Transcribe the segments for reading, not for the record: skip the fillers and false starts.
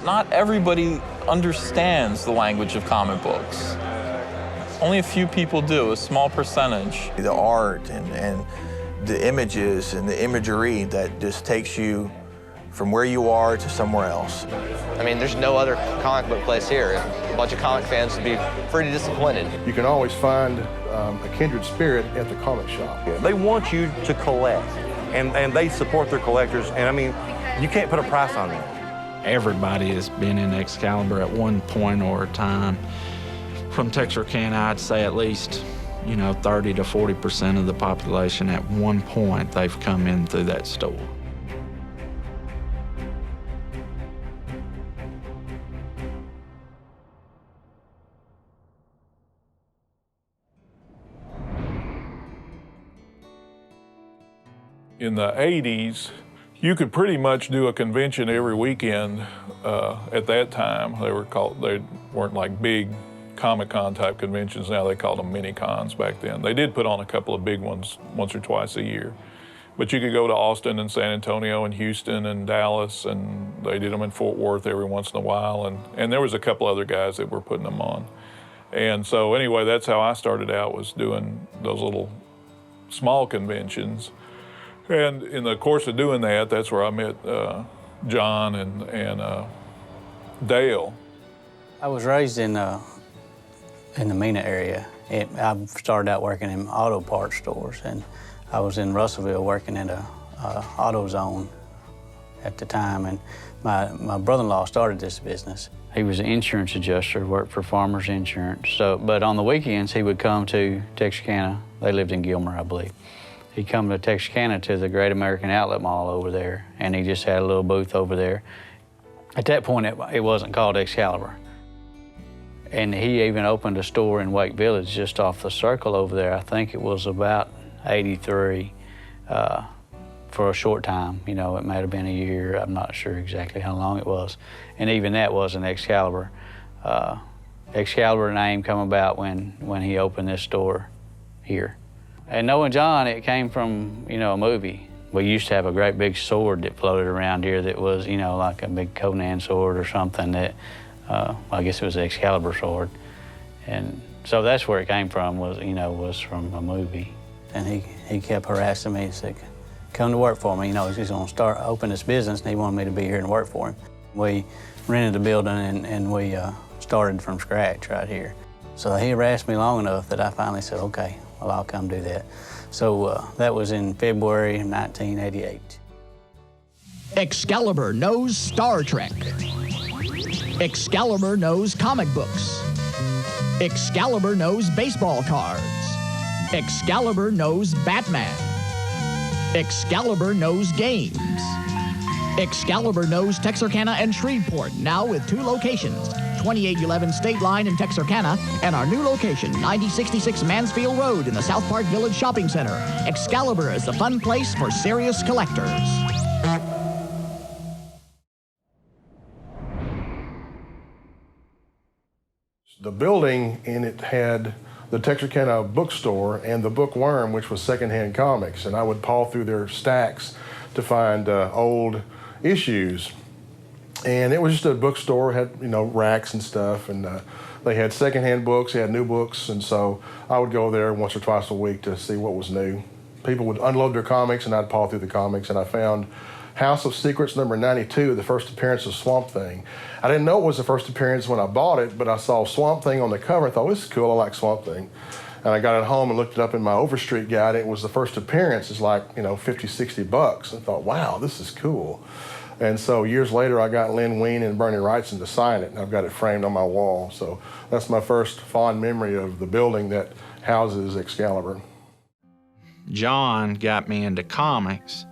Not everybody understands the language of comic books. Only a few people do, a small percentage. The art and the images and the imagery that just takes you from where you are to somewhere else. I mean, there's no other comic book place here. A bunch of comic fans would be pretty disappointed. You can always find a kindred spirit at the comic shop. They want you to collect, and they support their collectors, and I mean, you can't put a price on them. Everybody has been in Excalibur at one point or a time. From Texarkana, I'd say at least, 30 to 40% of the population at one point, they've come in through that store. In the 80s, you could pretty much do a convention every weekend at that time. They weren't like big Comic-Con type conventions. Now they called them mini-cons back then. They did put on a couple of big ones once or twice a year. But you could go to Austin and San Antonio and Houston and Dallas, and they did them in Fort Worth every once in a while. And there was a couple other guys that were putting them on. And so anyway, that's how I started out, was doing those little small conventions. And in the course of doing that, that's where I met John and Dale. I was raised in the Mena area. I started out working in auto parts stores, and I was in Russellville working at a AutoZone at the time, and my brother-in-law started this business. He was an insurance adjuster, worked for Farmers Insurance. But on the weekends, he would come to Texarkana. They lived in Gilmer, I believe. He'd come to Texarkana to the Great American Outlet Mall over there, and he just had a little booth over there. At that point, it wasn't called Excalibur. And he even opened a store in Wake Village just off the circle over there. I think it was about 83 for a short time. It might have been a year. I'm not sure exactly how long it was. And even that wasn't Excalibur. Excalibur name come about when he opened this store here. And knowing John, it came from, a movie. We used to have a great big sword that floated around here that was, like a big Conan sword or something that, I guess it was the Excalibur sword. And so that's where it came from, was from a movie. And he kept harassing me and said, come to work for me. He's going to open this business, and he wanted me to be here and work for him. We rented the building, and we started from scratch right here. So he harassed me long enough that I finally said, okay, well, I'll come do that. So that was in February of 1988. Excalibur knows Star Trek. Excalibur knows comic books. Excalibur knows baseball cards. Excalibur knows Batman. Excalibur knows games. Excalibur knows Texarkana and Shreveport, now with 2 locations, 2811 State Line in Texarkana, and our new location, 9066 Mansfield Road in the South Park Village Shopping Center. Excalibur is the fun place for serious collectors. The building in it had the Texarkana bookstore and the Bookworm, which was secondhand comics, and I would paw through their stacks to find old issues. And it was just a bookstore, had racks and stuff, and they had secondhand books, they had new books, and so I would go there once or twice a week to see what was new. People would unload their comics, and I'd paw through the comics, and I found House of Secrets number 92, the first appearance of Swamp Thing. I didn't know it was the first appearance when I bought it, but I saw Swamp Thing on the cover. I thought, this is cool, I like Swamp Thing. And I got it home and looked it up in my Overstreet guide. It was the first appearance. It's like, $50-$60. I thought, wow, this is cool. And so years later, I got Lynn Wein and Bernie Wrightson to sign it, and I've got it framed on my wall. So that's my first fond memory of the building that houses Excalibur. John got me into comics,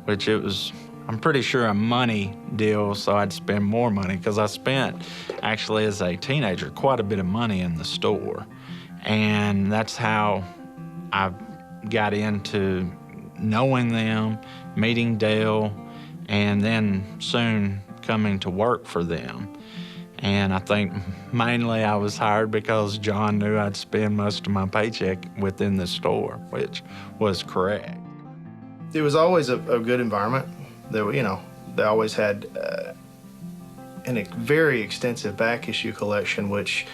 which it was, I'm pretty sure, a money deal, so I'd spend more money, because I spent, actually, as a teenager, quite a bit of money in the store. And that's how I got into knowing them, meeting Dale, and then soon coming to work for them. And I think mainly I was hired because John knew I'd spend most of my paycheck within the store, which was correct. It was always a good environment. They always had a very extensive back issue collection, which,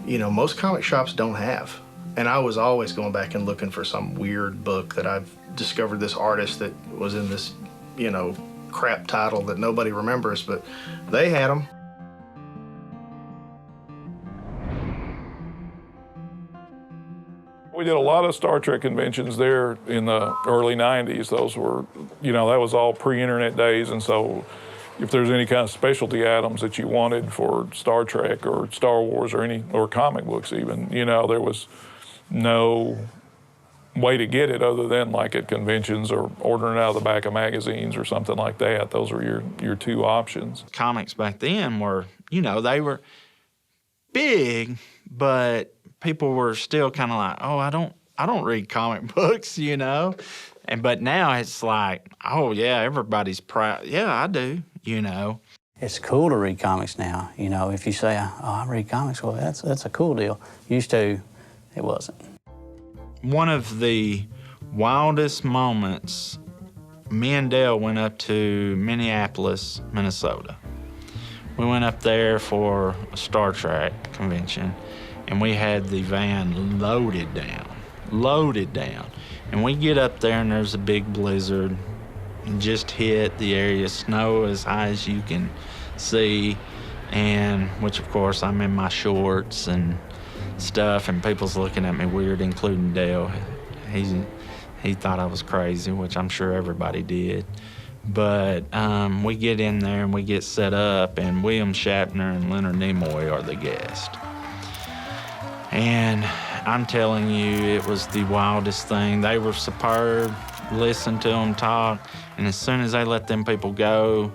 you know, most comic shops don't have. And I was always going back and looking for some weird book that I've discovered this artist that was in this, you know, crap title that nobody remembers, but they had them. We did a lot of Star Trek conventions there in the early 90s. Those were, you know, that was all pre-internet days, and so if there's any kind of specialty items that you wanted for Star Trek or Star Wars or comic books even, you know, there was no way to get it other than like at conventions or ordering it out of the back of magazines or something like that. Those were your two options. Comics back then were, you know, they were big, but people were still kind of like, oh, I don't read comic books, you know? But now it's like, oh yeah, everybody's proud. Yeah, I do, you know. It's cool to read comics now, you know. If you say, oh, I read comics, well, that's a cool deal. Used to, it wasn't. One of the wildest moments, me and Dale went up to Minneapolis, Minnesota. We went up there for a Star Trek convention, and we had the van loaded down. And we get up there, and there's a big blizzard. Just hit the area, snow as high as you can see, and which, of course, I'm in my shorts and stuff, and people's looking at me weird, including Dale. He thought I was crazy, which I'm sure everybody did. But we get in there and we get set up, and William Shatner and Leonard Nimoy are the guests. And I'm telling you, it was the wildest thing. They were superb. Listen to them talk, and as soon as they let them people go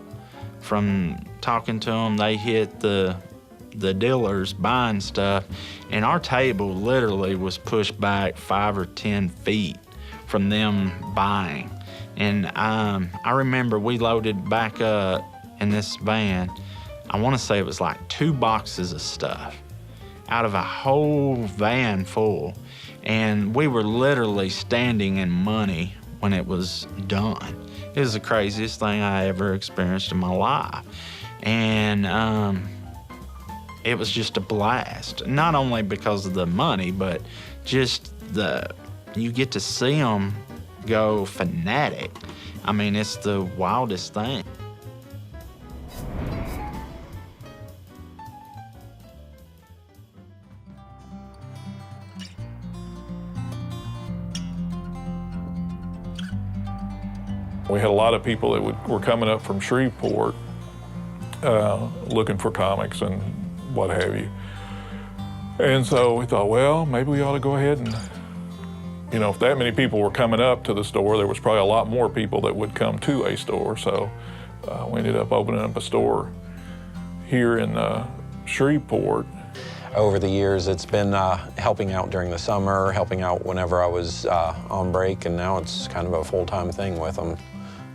from talking to them, they hit the dealers buying stuff, and our table literally was pushed back 5 or 10 feet from them buying. And I remember we loaded back up in this van, I want to say it was like 2 boxes of stuff out of a whole van full, and we were literally standing in money when it was done. It was the craziest thing I ever experienced in my life. And it was just a blast. Not only because of the money, but just you get to see them go fanatic. I mean, it's the wildest thing. We had a lot of people that were coming up from Shreveport looking for comics and what have you. And so we thought, well, maybe we ought to go ahead and, you know, if that many people were coming up to the store, there was probably a lot more people that would come to a store. So we ended up opening up a store here in Shreveport. Over the years, it's been helping out during the summer, helping out whenever I was on break, and now it's kind of a full-time thing with them.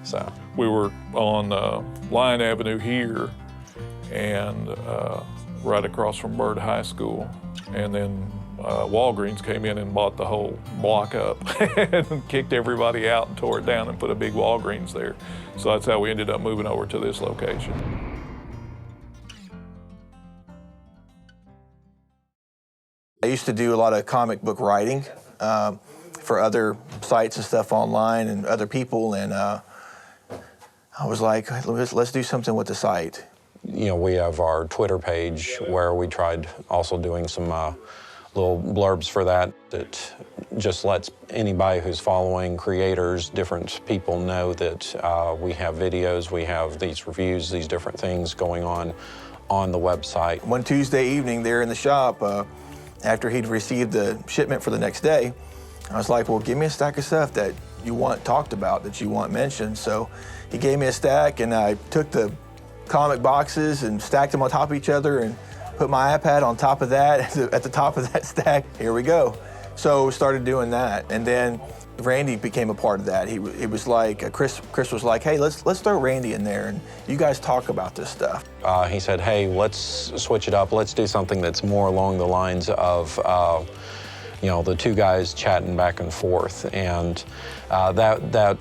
So we were on Lyon Avenue here, and right across from Byrd High School, and then Walgreens came in and bought the whole block up and kicked everybody out and tore it down and put a big Walgreens there. So that's how we ended up moving over to this location. I used to do a lot of comic book writing for other sites and stuff online and other people, and I was like, let's do something with the site. You know, we have our Twitter page where we tried also doing some little blurbs for that just lets anybody who's following creators, different people know that we have videos, we have these reviews, these different things going on the website. One Tuesday evening there in the shop, after he'd received the shipment for the next day, I was like, well, give me a stack of stuff that you want talked about, that you want mentioned. So he gave me a stack, and I took the comic boxes and stacked them on top of each other and put my iPad on top of that, at the top of that stack. Here we go. So started doing that, and then Randy became a part of that. It was like, Chris was like, hey, let's throw Randy in there, and you guys talk about this stuff. He said, hey, let's switch it up. Let's do something that's more along the lines of, you know, the two guys chatting back and forth. And that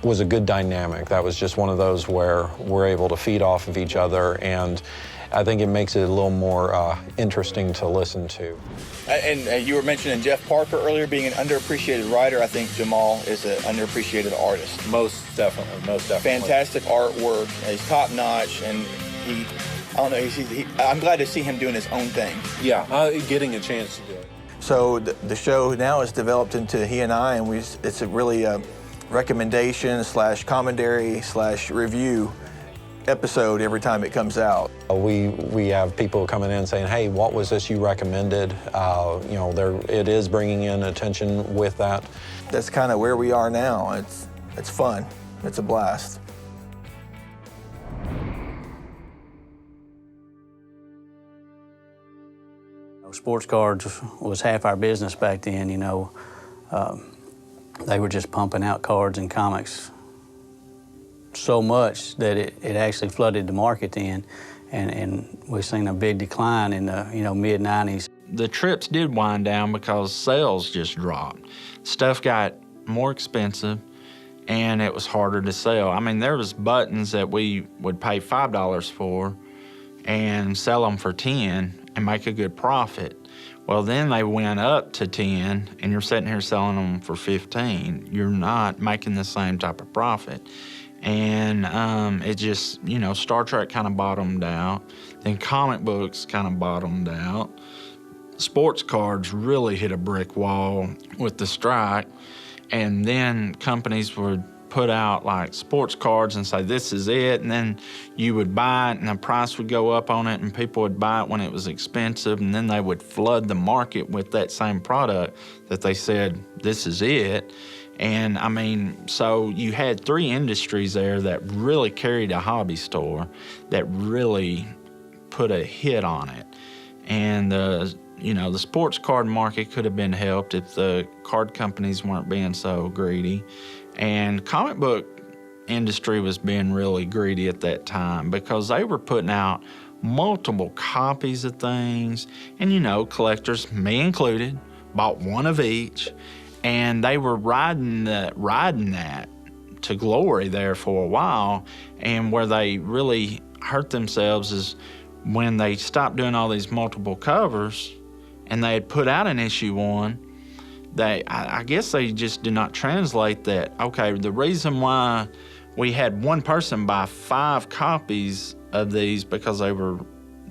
was a good dynamic. That was just one of those where we're able to feed off of each other, and I think it makes it a little more interesting to listen to. And you were mentioning Jeff Parker earlier being an underappreciated writer. I think Jamal is an underappreciated artist. Most definitely, most definitely. Fantastic artwork. He's top notch, and I don't know. I'm glad to see him doing his own thing. Yeah, getting a chance to do it. So the show now is developed into he and I, and it's a really recommendation / commentary / review episode every time it comes out. We have people coming in saying, hey, what was this you recommended? You know, it is bringing in attention with that. That's kind of where we are now. It's fun. It's a blast. Sports cards was half our business back then, you know. They were just pumping out cards and comics so much that it actually flooded the market then, and we've seen a big decline in the mid-90s. The trips did wind down because sales just dropped. Stuff got more expensive, and it was harder to sell. I mean, there was buttons that we would pay $5 for and sell them for $10 and make a good profit. Well, then they went up to 10, and you're sitting here selling them for 15. You're not making the same type of profit. And it just, Star Trek kind of bottomed out. Then comic books kind of bottomed out. Sports cards really hit a brick wall with the strike. And then companies would put out like sports cards and say, this is it. And then you would buy it and the price would go up on it and people would buy it when it was expensive. And then they would flood the market with that same product that they said, this is it. And I mean, so you had 3 industries there that really carried a hobby store that really put a hit on it. And the sports card market could have been helped if the card companies weren't being so greedy. And comic book industry was being really greedy at that time because they were putting out multiple copies of things. And collectors, me included, bought one of each. And they were riding that to glory there for a while. And where they really hurt themselves is when they stopped doing all these multiple covers and they had put out an issue 1, I guess they just did not translate that, okay, the reason why we had one person buy 5 copies of these because they were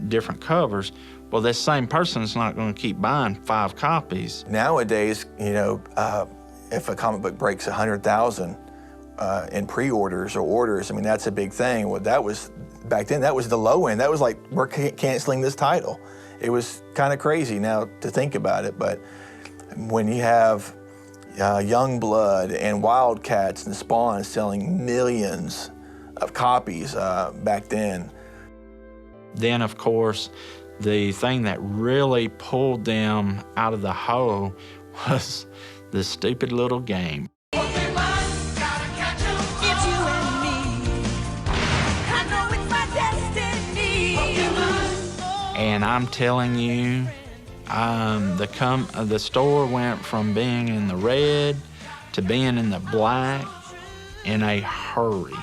different covers, well, this same person is not going to keep buying 5 copies. Nowadays, if a comic book breaks 100,000 in pre-orders or orders, I mean, that's a big thing. Well, that was, back then, that was the low end. That was like, we're canceling this title. It was kind of crazy now to think about it, but when you have Youngblood and Wildcats and Spawn selling millions of copies back then. Then, of course, the thing that really pulled them out of the hole was the stupid little game. And I'm telling you, the store went from being in the red to being in the black in a hurry.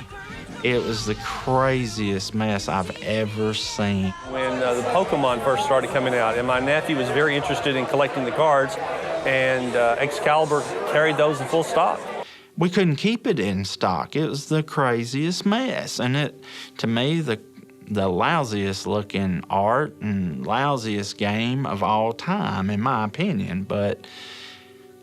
It was the craziest mess I've ever seen. When the Pokemon first started coming out, and my nephew was very interested in collecting the cards, and Excalibur carried those in full stock. We couldn't keep it in stock. It was the craziest mess. And to me, the lousiest looking art and lousiest game of all time, in my opinion. But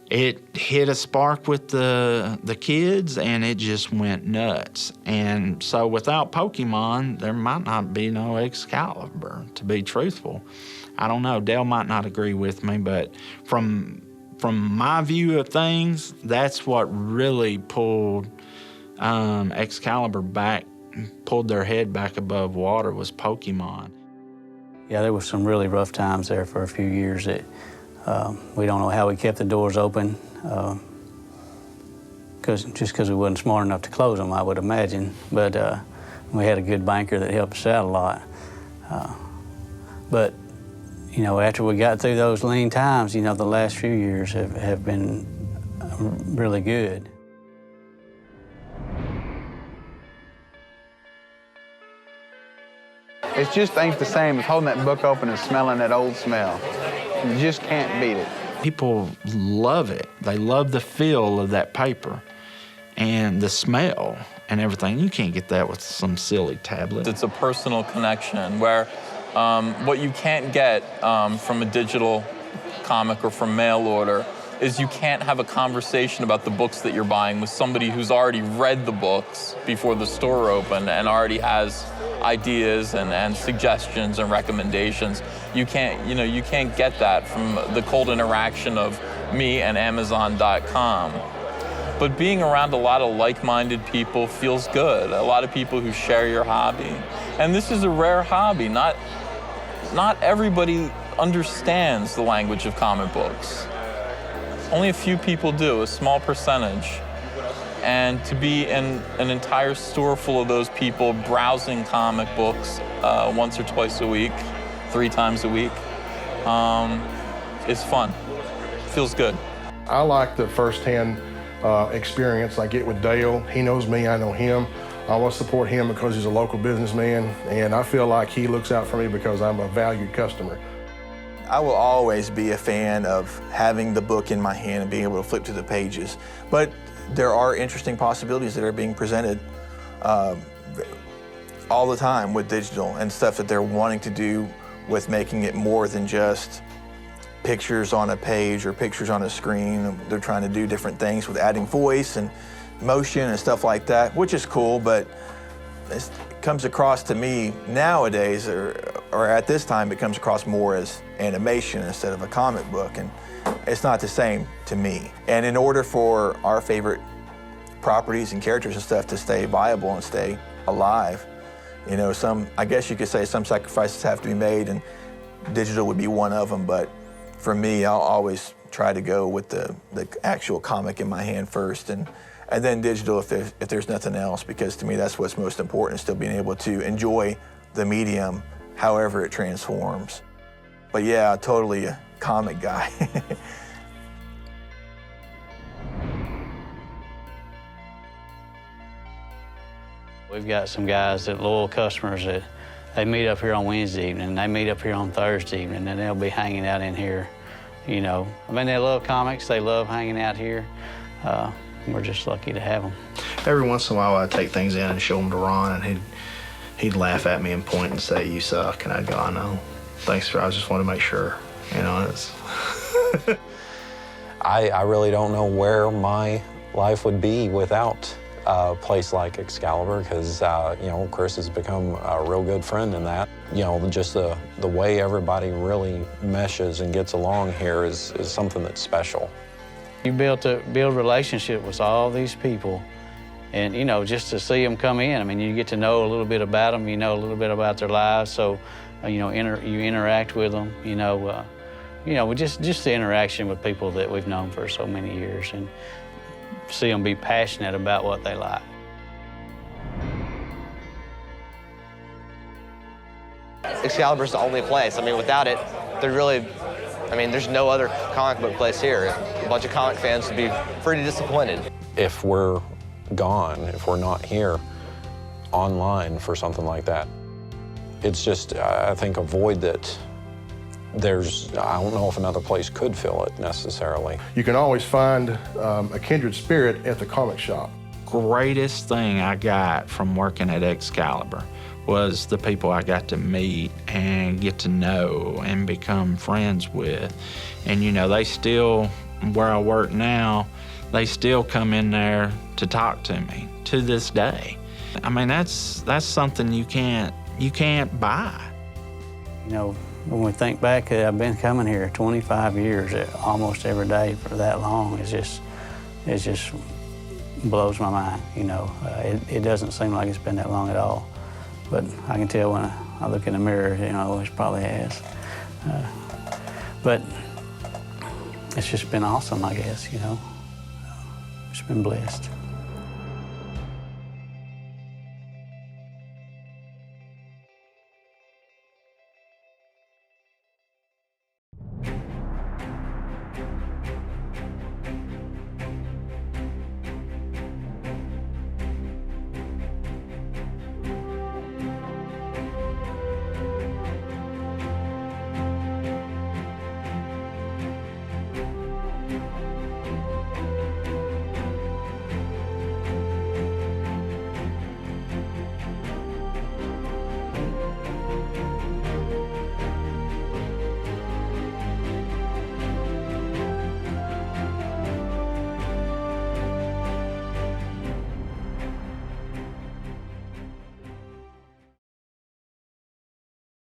it hit a spark with the kids, and it just went nuts. And so without Pokemon, there might not be no Excalibur, to be truthful. I don't know, Dale might not agree with me, but from my view of things, that's what really pulled Excalibur back, pulled their head back above water, was Pokemon. Yeah, there was some really rough times there for a few years that we don't know how we kept the doors open, because we wasn't smart enough to close them, I would imagine. But we had a good banker that helped us out a lot. But after we got through those lean times, the last few years have been really good. It just ain't the same as holding that book open and smelling that old smell. You just can't beat it. People love it. They love the feel of that paper and the smell and everything. You can't get that with some silly tablet. It's a personal connection where what you can't get from a digital comic or from mail order is you can't have a conversation about the books that you're buying with somebody who's already read the books before the store opened and already has ideas and suggestions and recommendations. You can't get that from the cold interaction of me and Amazon.com. But being around a lot of like-minded people feels good. A lot of people who share your hobby. And this is a rare hobby. Not everybody understands the language of comic books. Only a few people do, a small percentage. And to be in an entire store full of those people browsing comic books once or twice a week, 3 times a week, is fun. Feels good. I like the firsthand experience I get with Dale. He knows me, I know him. I want to support him because he's a local businessman, and I feel like he looks out for me because I'm a valued customer. I will always be a fan of having the book in my hand and being able to flip through the pages. But there are interesting possibilities that are being presented all the time with digital and stuff that they're wanting to do with making it more than just pictures on a page or pictures on a screen. They're trying to do different things with adding voice and motion and stuff like that, which is cool, but it comes across to me nowadays, or at this time, it comes across more as animation instead of a comic book, and it's not the same to me. And in order for our favorite properties and characters and stuff to stay viable and stay alive, I guess you could say some sacrifices have to be made, and digital would be one of them, but for me, I'll always try to go with the actual comic in my hand first, and then digital if there's nothing else, because to me that's what's most important, is still being able to enjoy the medium however it transforms. But yeah, totally a comic guy. We've got some guys that loyal customers that they meet up here on Wednesday evening, they meet up here on Thursday evening, and they'll be hanging out in here, they love comics, they love hanging out here. We're just lucky to have them. Every once in a while, I'd take things in and show them to Ron, and he'd laugh at me and point and say, "You suck," and I'd go, "I know. Thanks, I just want to make sure." I really don't know where my life would be without a place like Excalibur, because Chris has become a real good friend in that. Just the way everybody really meshes and gets along here is something that's special. You build a relationship with all these people, and just to see them come in, you get to know a little bit about them, you know a little bit about their lives, so you interact with them, just the interaction with people that we've known for so many years, and see them be passionate about what they like. Excalibur's the only place. Without it, there's no other comic book place here. A bunch of comic fans would be pretty disappointed. If we're gone, if we're not here online for something like that, it's just, I think, a void that I don't know if another place could fill it necessarily. You can always find a kindred spirit at the comic shop. Greatest thing I got from working at Excalibur was the people I got to meet and get to know and become friends with. And they still, where I work now, they still come in there to talk to me to this day. That's something you can't buy. When we think back, I've been coming here 25 years, almost every day for that long. It just blows my mind. It doesn't seem like it's been that long at all. But I can tell when I look in the mirror, it probably has. But it's just been awesome, I guess, It's been blessed.